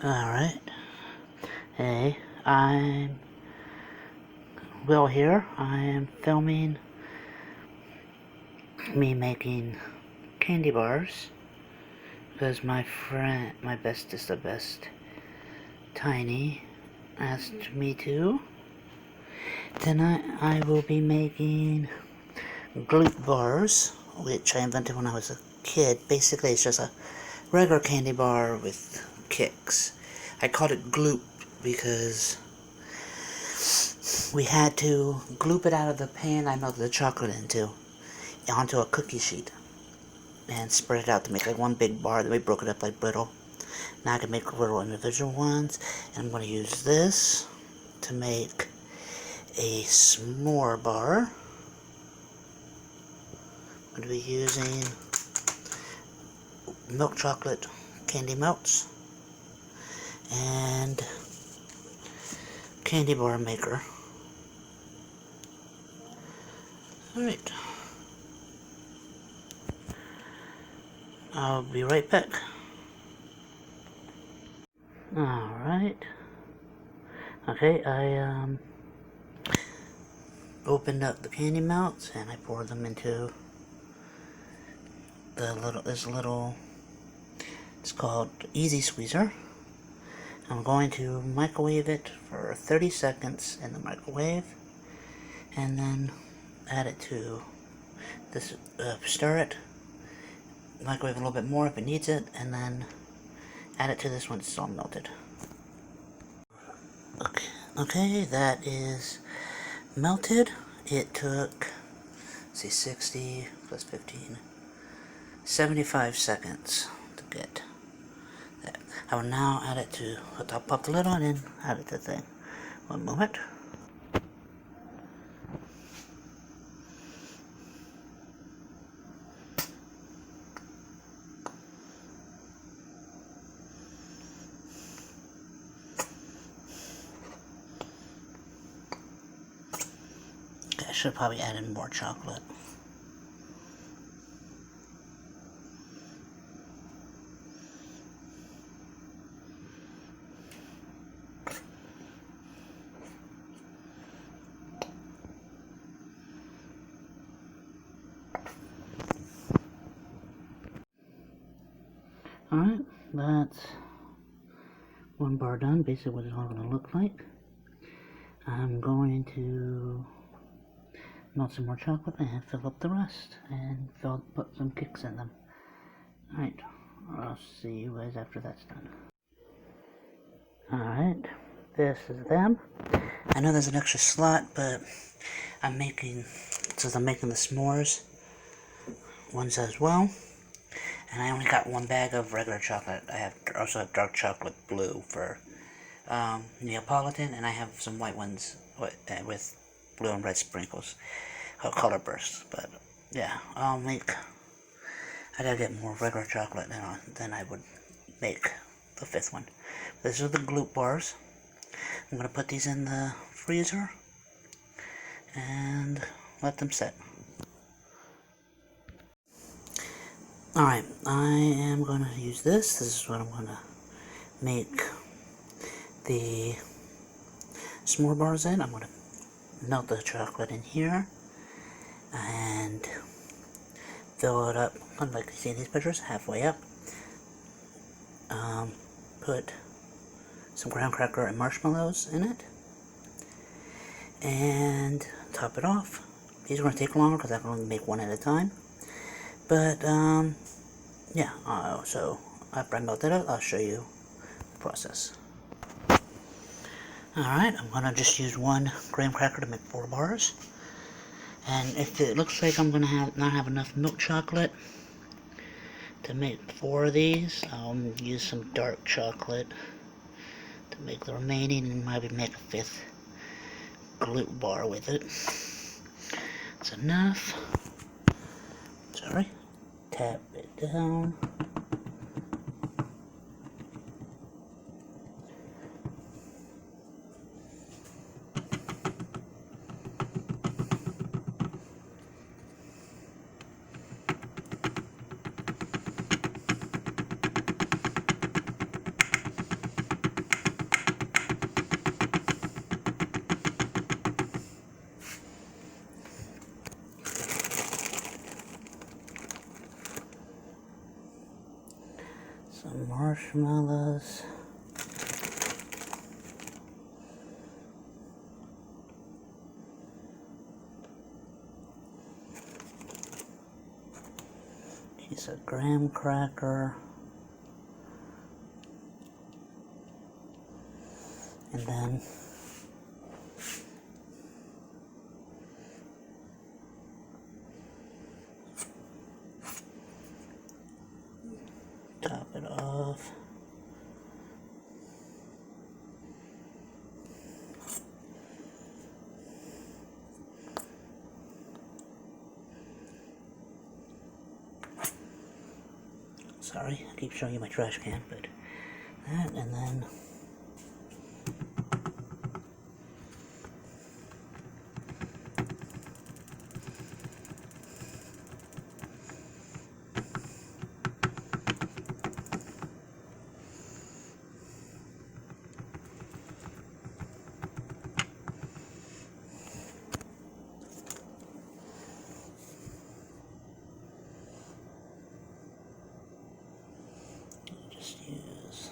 Alright. Hey, I'm Will here. I am filming me making candy bars because my bestest of best, Tiny, asked me to. Tonight I will be making gloop bars, which I invented when I was a kid. Basically, it's just a regular candy bar with kicks. I called it gloop because we had to gloop it out of the pan I melted the chocolate onto a cookie sheet and spread it out to make like one big bar. Then we broke it up like brittle. Now I can make little individual ones, and I'm going to use this to make a s'more bar. I'm going to be using milk chocolate candy melts and candy bar maker. Alright. I'll be right back. Alright. Okay, I opened up the candy melts and I poured them into this little, it's called Easy Squeezer. I'm going to microwave it for 30 seconds in the microwave and then add it to this, stir it, microwave a little bit more if it needs it, and then add it to this when it's all melted. Okay, that is melted. It took, let's see, 60 plus 15, 75 seconds to get that. I will now add it to, I'll pop the lid on and add it to the thing. One moment. I should probably add in more chocolate. Alright, that's one bar done, basically what it's all going to look like. I'm going to melt some more chocolate and fill up the rest and put some kicks in them. Alright, I'll see you guys after that's done. Alright, this is them. I know there's an extra slot, but since I'm making the s'mores ones as well, and I only got one bag of regular chocolate. I also have dark chocolate blue for Neapolitan, and I have some white ones with blue and red sprinkles, color bursts. But yeah, I gotta get more regular chocolate than I would make the fifth one. These are the gloop bars. I'm gonna put these in the freezer and let them set. Alright, I am going to use this. This is what I'm going to make the s'more bars in. I'm going to melt the chocolate in here and fill it up, kind of like you see in these pictures, halfway up. Put some graham cracker and marshmallows in it and top it off. These are going to take longer because I can only make one at a time. But, yeah, so after I melt it out, I'll show you the process. Alright, I'm going to just use one graham cracker to make 4 bars. And if it looks like I'm going to not have enough milk chocolate to make 4 of these, I'll use some dark chocolate to make the remaining and maybe make a 5th gloop bar with it. That's enough. Sorry. Tap it down. marshmallows. Piece of graham cracker. And then top it off. Sorry, I keep showing you my trash can, but that, and then just use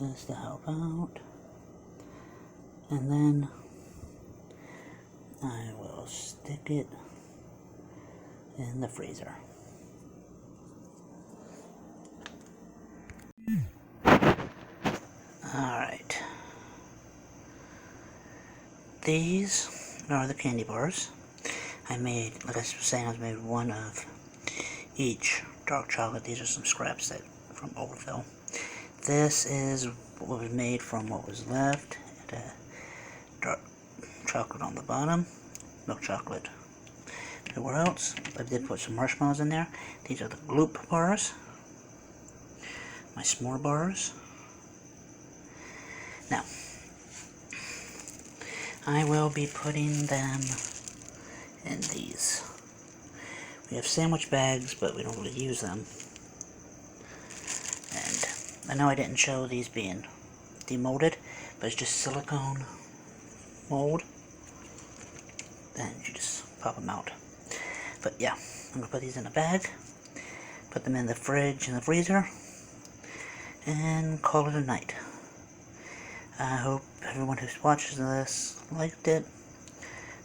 this to help out, and then I will stick it in the freezer. Alright. These are the candy bars. I made, like I was saying, I made one of each dark chocolate. These are some scraps that from overfill. This is what was made from what was left. It had dark chocolate on the bottom, milk chocolate everywhere else. I did put some marshmallows in there. These are the gloop bars, my s'more bars. Now, I will be putting them in these. We have sandwich bags, but we don't really use them. And I know I didn't show these being demolded, but it's just silicone mold. And you just pop them out. But yeah, I'm going to put these in a bag, put them in the fridge and the freezer, and call it a night. I hope everyone who watches this liked it,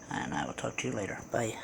and I will talk to you later. Bye.